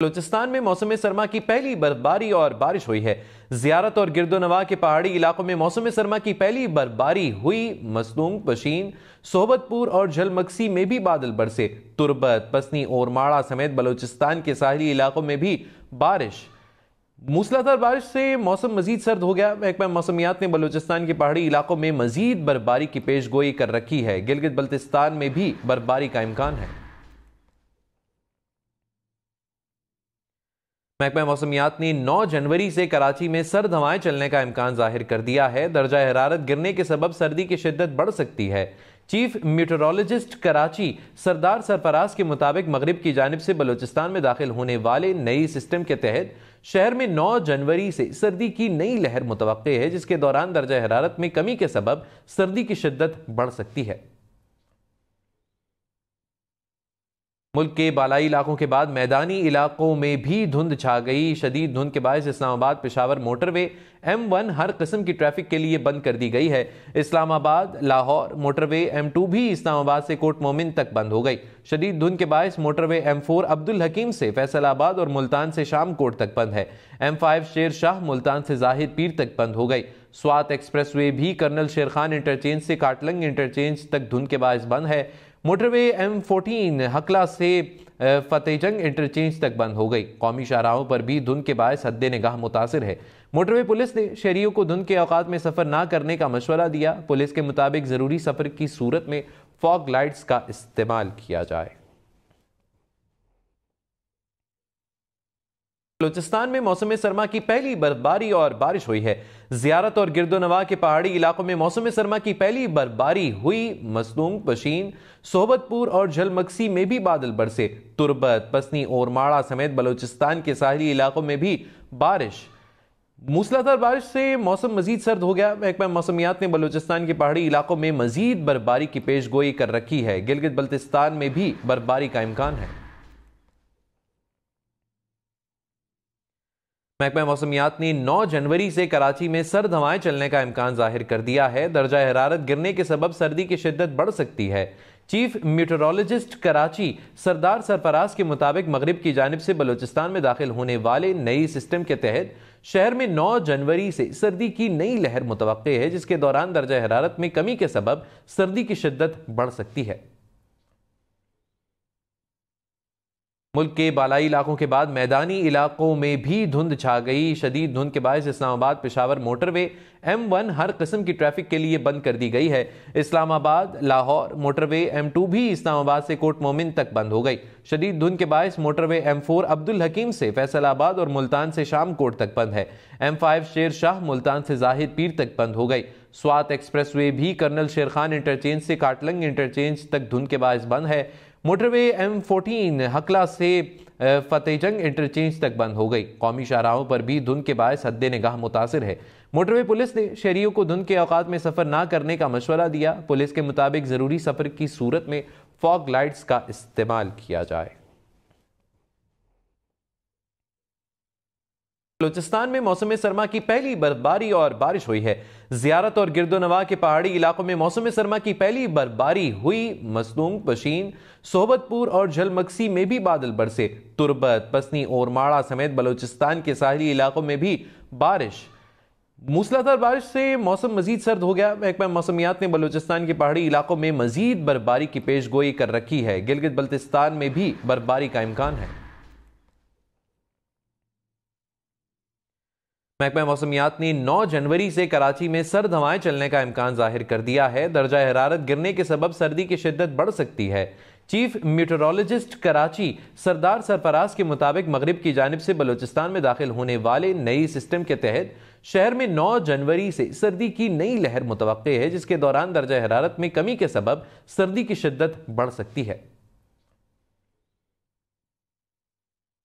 बलूचिस्तान में मौसम सरमा की पहली बर्फबारी और बारिश हुई है। जियारत और गिरदोनवा के पहाड़ी इलाकों में मौसम सरमा की पहली बर्फबारी हुई। मसलूम, पशीन, सोहबतपुर और झलमक्सी में भी बादल बरसे। तुरबत, पसनी और माड़ा समेत बलूचिस्तान के साहली इलाकों में भी मूसलाधार बारिश से मौसम मजीद सर्द हो गया। महकमा मौसमियात ने बलूचिस्तान के पहाड़ी इलाकों में मजीद बर्फबारी की पेशगोई कर रखी है। गिलगित बल्तिस्तान में भी बर्फबारी का इम्कान है। महकमा मौसमियात ने 9 जनवरी से कराची में सर्द हवाएं चलने का इम्कान जाहिर कर दिया है। दर्जा हरारत गिरने के सबब सर्दी की शिद्दत बढ़ सकती है। चीफ मीटरोलॉजिस्ट कराची सरदार सरफराज के मुताबिक मगरिब की जानिब से बलूचिस्तान में दाखिल होने वाले नई सिस्टम के तहत शहर में 9 जनवरी से सर्दी की नई लहर मुतवक्के है, जिसके दौरान दर्जा हरारत में कमी के सबब सर्दी की शिद्दत बढ़ सकती है। मुल्क के बालाई इलाकों के बाद मैदानी इलाकों में भी धुंध छा गई। शदीद धुंध के बायस इस्लामाबाद पेशावर मोटरवे M1 हर किस्म की ट्रैफिक के लिए बंद कर दी गई है। इस्लामाबाद लाहौर मोटरवे M2 भी इस्लामाबाद से कोट मोमिन तक बंद हो गई। शदीद धुंध के बायस मोटरवे M4 अब्दुल हकीम से फैसलाबाद और मुल्तान से शाम कोट तक बंद है। M5 शेर शाह मुल्तान से जाहिद पीर तक बंद हो गई। स्वात एक्सप्रेस वे भी कर्नल शेर खान इंटरचेंज से काटलंग इंटरचेंज तक धुंध के बायस बंद है। मोटरवे M14 हकला से फतेहजंग इंटरचेंज तक बंद हो गई। कौमी शाहराहों पर भी धुंध के बायस हद्दे निगाह मुतासिर है। मोटरवे पुलिस ने शहरियों को धुंध के औकात में सफर ना करने का मशवरा दिया। पुलिस के मुताबिक जरूरी सफर की सूरत में फॉग लाइट्स का इस्तेमाल किया जाए। बलूचिस्तान में मौसम सरमा की पहली बर्फबारी और बारिश हुई है। जियारत और गिरदोनवा के पहाड़ी इलाकों में मौसम सरमा की पहली बर्फबारी हुई। मसलूम, पशीन, सोहबतपुर और झलमक्सी में भी बादल बरसे। तुरबत, पसनी और माड़ा समेत बलूचिस्तान के साहली इलाकों में भी मूसलाधार बारिश से मौसम मजीद सर्द हो गया। महकमा मौसमियात ने बलूचिस्तान के पहाड़ी इलाकों में मजीद बर्फबारी की पेशगोई कर रखी है। गिलगित बल्तिस्तान में भी बर्फबारी का इम्कान है। महकमा मौसमियात ने 9 जनवरी से कराची में सर्द हवाएं चलने का इम्कान जाहिर कर दिया है। दर्जा हरारत गिरने के सबब सर्दी की शिद्दत बढ़ सकती है। चीफ मीटरोलॉजिस्ट कराची सरदार सरफराज के मुताबिक मगरिब की जानिब से बलूचिस्तान में दाखिल होने वाले नई सिस्टम के तहत शहर में 9 जनवरी से सर्दी की नई लहर मुतवक्के है, जिसके दौरान दर्जा हरारत में कमी के सबब सर्दी की शिद्दत बढ़ सकती है। मुल्क के बालाई इलाकों के बाद मैदानी इलाकों में भी धुंध छा गई। शदीद धुंध के बायस इस्लामाबाद पेशावर मोटरवे M1 हर किस्म की ट्रैफिक के लिए बंद कर दी गई है। इस्लामाबाद लाहौर मोटरवे M2 भी इस्लामाबाद से कोट मोमिन तक बंद हो गई। शदीद धुंध के बायस मोटरवे M4 अब्दुल हकीम से फैसलाबाद और मुल्तान से शाम कोट तक बंद है। M5 शेर शाह मुल्तान से जाहिद पीर तक बंद हो गई। स्वात एक्सप्रेस वे भी कर्नल शेर खान इंटरचेंज से काटलंग इंटरचेंज तक धुंध के बायस बंद है। मोटरवे M14 हकला से फतेहजंग इंटरचेंज तक बंद हो गई। कौमी शाहराहों पर भी धुंध के बायस हद्दे निगाह मुतासिर है। मोटरवे पुलिस ने शहरियों को धुंध के औकात में सफर ना करने का मशवरा दिया। पुलिस के मुताबिक जरूरी सफर की सूरत में फॉग लाइट्स का इस्तेमाल किया जाए। बलूचिस्तान में मौसम सरमा की पहली बर्फबारी और बारिश हुई है। जियारत और गिरदोनवा के पहाड़ी इलाकों में मौसम सरमा की पहली बर्फबारी हुई। मसलूम, पशीन, सोहबतपुर और झलमक्सी में भी बादल बरसे। तुरबत, पसनी और माड़ा समेत बलूचिस्तान के साहली इलाकों में भी मूसलाधार बारिश से मौसम मजीद सर्द हो गया। महकमा मौसमियात ने बलूचिस्तान के पहाड़ी इलाकों में मजीद बर्फबारी की पेशगोई कर रखी है। गिलगित बल्तिस्तान में भी बर्फबारी का इम्कान है। महकमा मौसमियात ने 9 जनवरी से कराची में सर्द हवाएं चलने का इम्कान जाहिर कर दिया है। दर्जा हरारत गिरने के सबब सर्दी की शिद्दत बढ़ सकती है। चीफ मीटरोलॉजिस्ट कराची सरदार सरफराज के मुताबिक मगरिब की जानिब से बलूचिस्तान में दाखिल होने वाले नई सिस्टम के तहत शहर में 9 जनवरी से सर्दी की नई लहर मुतवक्के है, जिसके दौरान दर्जा हरारत में कमी के सबब सर्दी की शिद्दत बढ़ सकती है।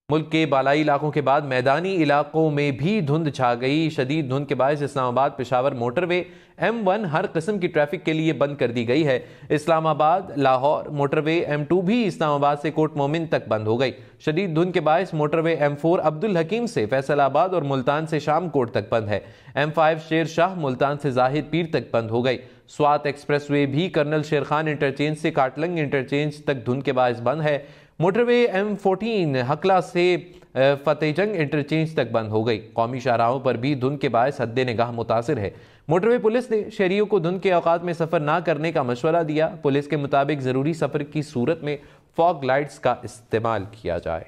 मुल्क के बालाई इलाकों के बाद मैदानी इलाकों में भी धुंध छा गई। शदीद धुंध के बायस इस्लामाबाद पेशावर मोटरवे M1 हर किस्म की ट्रैफिक के लिए बंद कर दी गई है। इस्लामाबाद लाहौर मोटरवे M2 भी इस्लामाबाद से कोट मोमिन तक बंद हो गई। शदीद धुंध के बायस मोटरवे M4 अब्दुल हकीम से फैसलाबाद और मुल्तान से शाम कोट तक बंद है। M5 शेर शाह मुल्तान से जाहिद पीर तक बंद हो गई। स्वात एक्सप्रेस वे भी कर्नल शेर खान इंटरचेंज से काटलंग इंटरचेंज तक धुंध के बायस बंद है। मोटरवे M14 हकला से फतेहजंग इंटरचेंज तक बंद हो गई। कौमी शाहराहों पर भी धुंध के बायस हद्दे निगाह मुतासिर है। मोटरवे पुलिस ने शहरियों को धुंध के औकात में सफर ना करने का मशवरा दिया। पुलिस के मुताबिक जरूरी सफर की सूरत में फॉग लाइट्स का इस्तेमाल किया जाए।